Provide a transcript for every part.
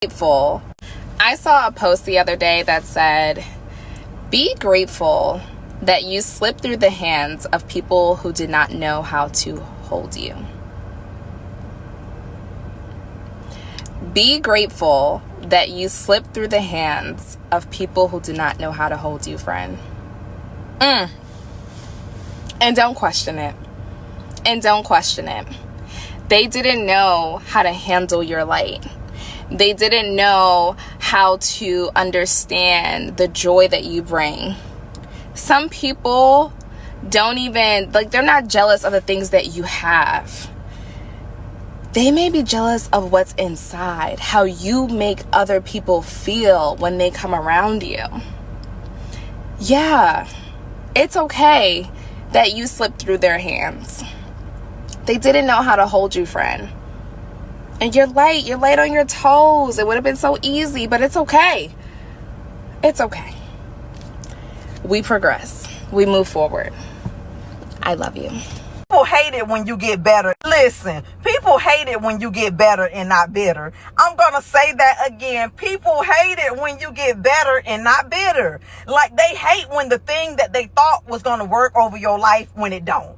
Grateful. I saw a post the other day that said, be grateful that you slipped through the hands of people who did not know how to hold you. Be grateful that you slipped through the hands of people who did not know how to hold you, friend. And don't question it. And don't question it. They didn't know how to handle your light. They didn't know how to understand the joy that you bring. Some people don't even, they're not jealous of the things that you have. They may be jealous of what's inside, how you make other people feel when they come around you. Yeah, it's okay that you slipped through their hands. They didn't know how to hold you, friend. And you're light on your toes. It would have been so easy, but it's okay. It's okay. We progress. We move forward. I love you. People hate it when you get better. Listen, people hate it when you get better and not bitter. I'm going to say that again. People hate it when you get better and not bitter. Like they hate when the thing that they thought was going to work over your life when it don't.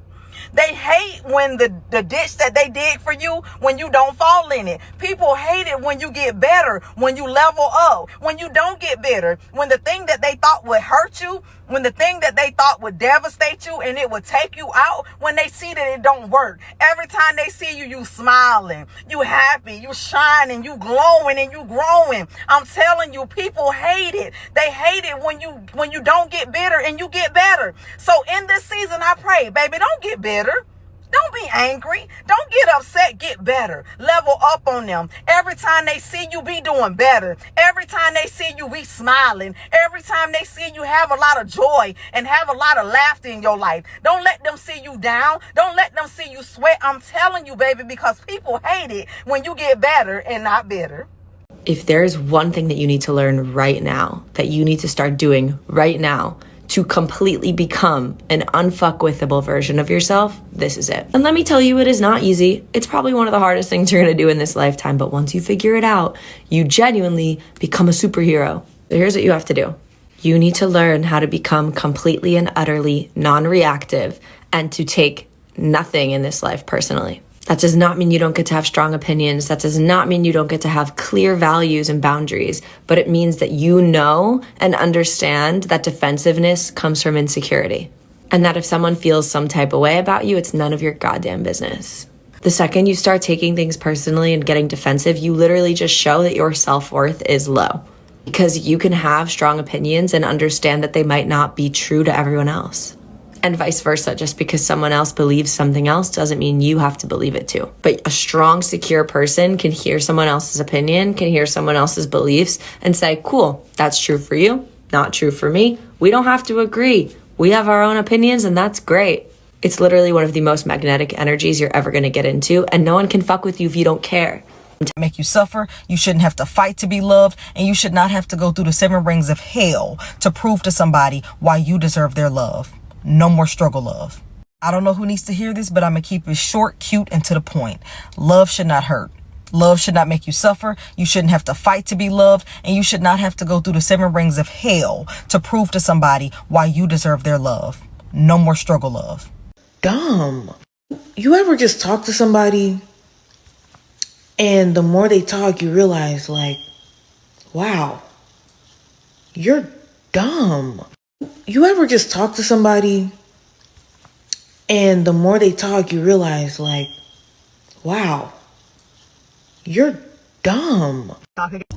They hate when the ditch that they dig for you, when you don't fall in it. People hate it when you get better, when you level up, when you don't get bitter, when the thing that they thought would hurt you, when the thing that they thought would devastate you and it would take you out, when they see that it don't work. Every time they see you, you smiling, you happy, you shining, you glowing and you growing. I'm telling you, people hate it. They hate it when you don't get bitter and you get better. So in this season, I pray, baby, don't get bitter. Don't be angry. Don't get upset. Get better. Level up on them. Every time they see you be doing better. Every time they see you be smiling. Every time they see you have a lot of joy and have a lot of laughter in your life. Don't let them see you down. Don't let them see you sweat. I'm telling you, baby, because people hate it when you get better and not bitter. If there's one thing that you need to learn right now, that you need to start doing right now, to completely become an unfuckwithable version of yourself, this is it. And let me tell you, it is not easy. It's probably one of the hardest things you're gonna do in this lifetime, but once you figure it out, you genuinely become a superhero. So here's what you have to do. You need to learn how to become completely and utterly non-reactive and to take nothing in this life personally. That does not mean you don't get to have strong opinions. That does not mean you don't get to have clear values and boundaries, but it means that you know and understand that defensiveness comes from insecurity. And that if someone feels some type of way about you, it's none of your goddamn business. The second you start taking things personally and getting defensive, you literally just show that your self-worth is low. Because you can have strong opinions and understand that they might not be true to everyone else. And vice versa, just because someone else believes something else doesn't mean you have to believe it too. But a strong, secure person can hear someone else's opinion, can hear someone else's beliefs and say, cool, that's true for you, not true for me. We don't have to agree. We have our own opinions and that's great. It's literally one of the most magnetic energies you're ever going to get into, and no one can fuck with you if you don't care. To make you suffer, you shouldn't have to fight to be loved, and you should not have to go through the 7 rings of hell to prove to somebody why you deserve their love. No more struggle love. I don't know who needs to hear this, but I'm going to keep it short, cute, and to the point. Love should not hurt. Love should not make you suffer. You shouldn't have to fight to be loved, and you should not have to go through the 7 rings of hell to prove to somebody why you deserve their love. No more struggle love. Dumb. You ever just talk to somebody and the more they talk, you realize like, wow, you're dumb. You ever just talk to somebody and the more they talk, you realize like, wow, you're dumb.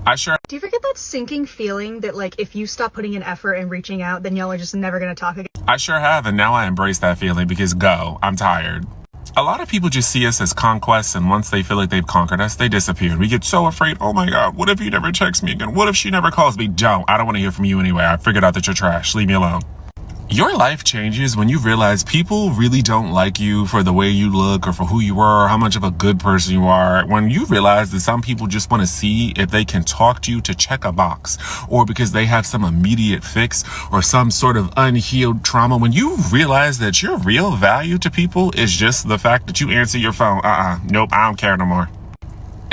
I sure. Do you ever get that sinking feeling that like if you stop putting in effort and reaching out, then y'all are just never gonna talk again? I sure have, and now I embrace that feeling because I'm tired. A lot of people just see us as conquests, and once they feel like they've conquered us, they disappear. We get so afraid. Oh my God, what if you never text me again? What if she never calls me? I don't want to hear from you anyway. I figured out that you're trash. Leave me alone. Your life changes when you realize people really don't like you for the way you look or for who you are or how much of a good person you are. When you realize that some people just want to see if they can talk to you to check a box or because they have some immediate fix or some sort of unhealed trauma. When you realize that your real value to people is just the fact that you answer your phone. Nope, I don't care no more.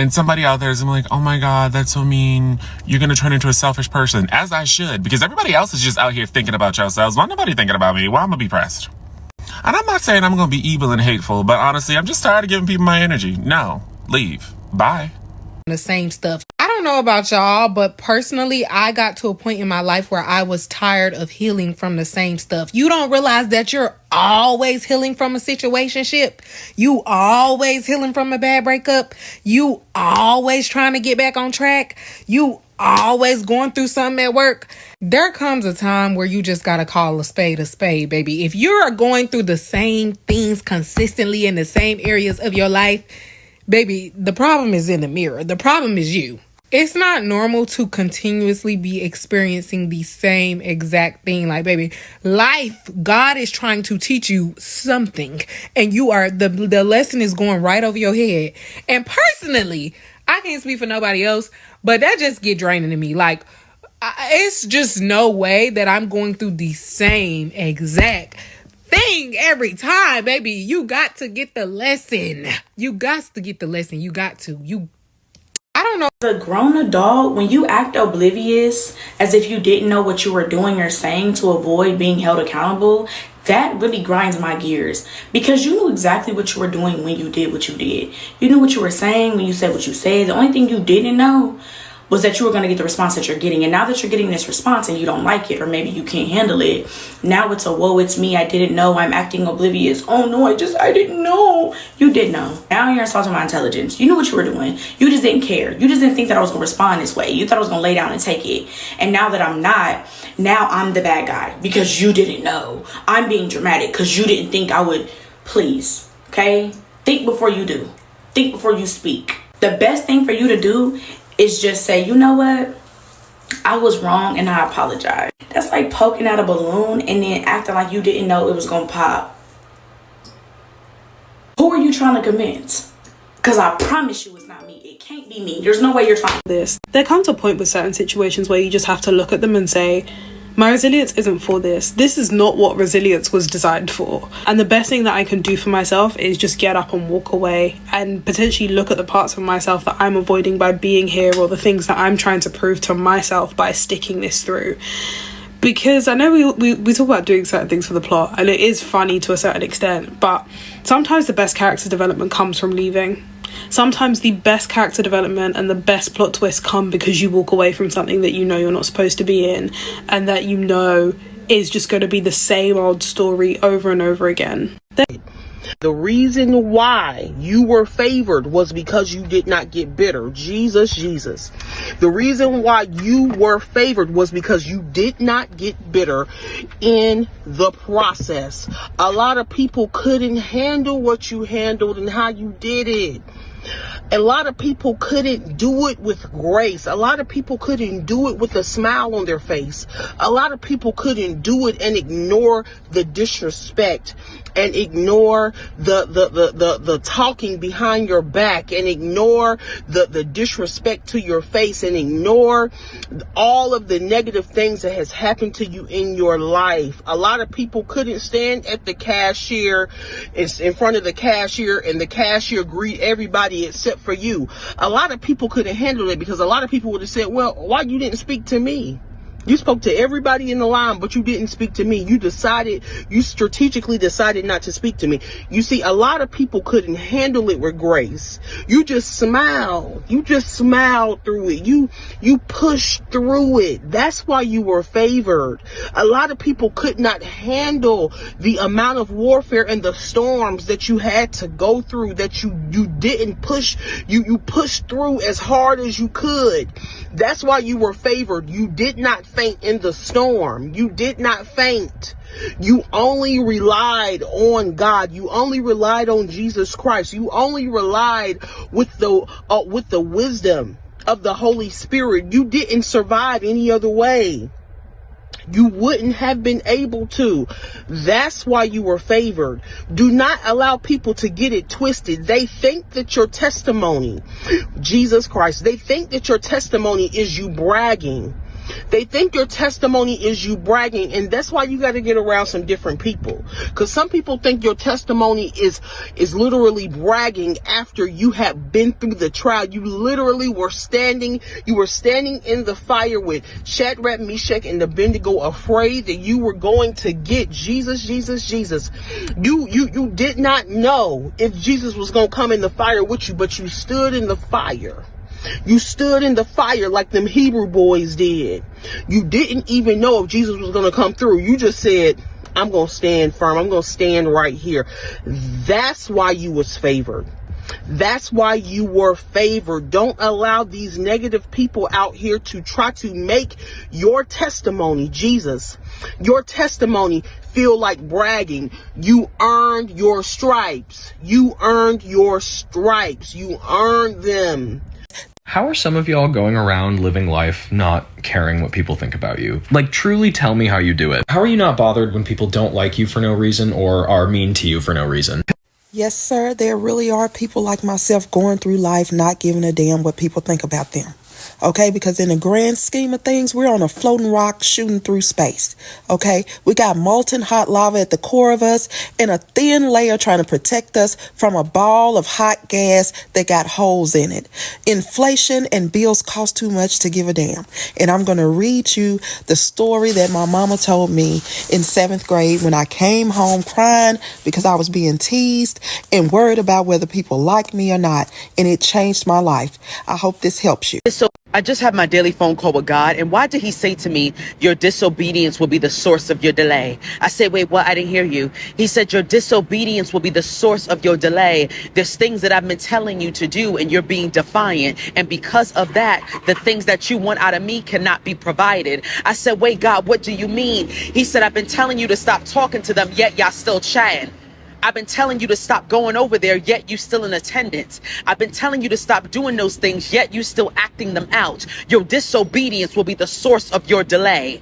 And somebody out there is like, oh my God, that's so mean. You're going to turn into a selfish person. As I should, because everybody else is just out here thinking about yourselves. Why nobody thinking about me? Well, I'm going to be pressed. And I'm not saying I'm going to be evil and hateful, but honestly, I'm just tired of giving people my energy. No, leave. Bye. The same stuff. I don't know about y'all, but personally, I got to a point in my life where I was tired of healing from the same stuff. You don't realize that you're always healing from a situationship. You always healing from a bad breakup. You always trying to get back on track. You always going through something at work. There comes a time where you just gotta call a spade, baby. If you're going through the same things consistently in the same areas of your life, baby, the problem is in the mirror. The problem is you. It's not normal to continuously be experiencing the same exact thing. Like, baby, life, God is trying to teach you something, and you are, the lesson is going right over your head. And personally, I can't speak for nobody else, but that just get draining to me. Like, it's just no way that I'm going through the same exact thing every time, baby. You got to get the lesson. You got to get the lesson. You got to. I don't know. As a grown adult, when you act oblivious as if you didn't know what you were doing or saying to avoid being held accountable, that really grinds my gears, because you knew exactly what you were doing when you did what you did. You knew what you were saying when you said what you said. The only thing you didn't know was that you were going to get the response that you're getting. And now that you're getting this response and you don't like it, or maybe you can't handle it, now it's a whoa, it's me, I didn't know, I'm acting oblivious. Oh no, I didn't know. You did know. Now you're insulting my intelligence. You knew what you were doing. You just didn't care. You just didn't think that I was going to respond this way. You thought I was going to lay down and take it. And now that I'm not, now I'm the bad guy because you didn't know. I'm being dramatic because you didn't think I would. Please, okay? Think before you do. Think before you speak. The best thing for you to do is just say, you know what? I was wrong and I apologize. That's like poking out a balloon and then acting like you didn't know it was going to pop. Who are you trying to convince? Because I promise you it's not me. It can't be me. There's no way you're trying this. There comes a point with certain situations where you just have to look at them and say, my resilience isn't for this. This is not what resilience was designed for. And the best thing that I can do for myself is just get up and walk away and potentially look at the parts of myself that I'm avoiding by being here, or the things that I'm trying to prove to myself by sticking this through. Because I know we talk about doing certain things for the plot, and it is funny to a certain extent, but sometimes the best character development comes from leaving. Sometimes the best character development and the best plot twists come because you walk away from something that you know you're not supposed to be in, and that you know is just going to be the same old story over and over again. The reason why you were favored was because you did not get bitter. Jesus. The reason why you were favored was because you did not get bitter in the process. A lot of people couldn't handle what you handled and how you did it. A lot of people couldn't do it with grace. A lot of people couldn't do it with a smile on their face. A lot of people couldn't do it and ignore the disrespect, and ignore the talking behind your back, and ignore the disrespect to your face, and ignore all of the negative things that has happened to you in your life. A lot of people couldn't stand at the cashier, in front of the cashier, and the cashier greet everybody except for you. A lot of people couldn't handle it because a lot of people would have said, well, why you didn't speak to me? You spoke to everybody in the line, but you didn't speak to me. You strategically decided not to speak to me. You see, a lot of people couldn't handle it with grace. You just smiled. You just smiled through it. You pushed through it. That's why you were favored. A lot of people could not handle the amount of warfare and the storms that you had to go through, that you didn't push. You pushed through as hard as you could. That's why you were favored. You did not faint in the storm. You did not faint. You only relied on God. You only relied on Jesus Christ. You only relied with the wisdom of the Holy Spirit. You didn't survive any other way. You wouldn't have been able to. That's why you were favored. Do not allow people to get it twisted. They think that your testimony, Jesus Christ, they think that your testimony is you bragging. They think your testimony is you bragging, and that's why you got to get around some different people. Because some people think your testimony is literally bragging after you have been through the trial. You literally were standing in the fire with Shadrach, Meshach, and Abednego, afraid that you were going to get Jesus. You did not know if Jesus was going to come in the fire with you, but you stood in the fire. You stood in the fire like them Hebrew boys did. You didn't even know if Jesus was going to come through. You just said, I'm going to stand firm. I'm going to stand right here. That's why you was favored. That's why you were favored. Don't allow these negative people out here to try to make your testimony, Jesus, your testimony, feel like bragging. You earned your stripes. You earned your stripes. You earned them. How are some of y'all going around living life not caring what people think about you? Like, truly tell me how you do it. How are you not bothered when people don't like you for no reason or are mean to you for no reason? Yes, sir. There really are people like myself going through life not giving a damn what people think about them. Okay, because in the grand scheme of things, we're on a floating rock shooting through space. Okay, we got molten hot lava at the core of us and a thin layer trying to protect us from a ball of hot gas that got holes in it. Inflation and bills cost too much to give a damn. And I'm going to read you the story that my mama told me in 7th grade when I came home crying because I was being teased and worried about whether people like me or not. And it changed my life. I hope this helps you. So I just had my daily phone call with God, and why did he say to me, your disobedience will be the source of your delay? I said, wait, what? I didn't hear you. He said, your disobedience will be the source of your delay. There's things that I've been telling you to do, and you're being defiant. And because of that, the things that you want out of me cannot be provided. I said, wait, God, what do you mean? He said, I've been telling you to stop talking to them, yet y'all still chatting. I've been telling you to stop going over there, yet you still in attendance. I've been telling you to stop doing those things, yet you still acting them out. Your disobedience will be the source of your delay.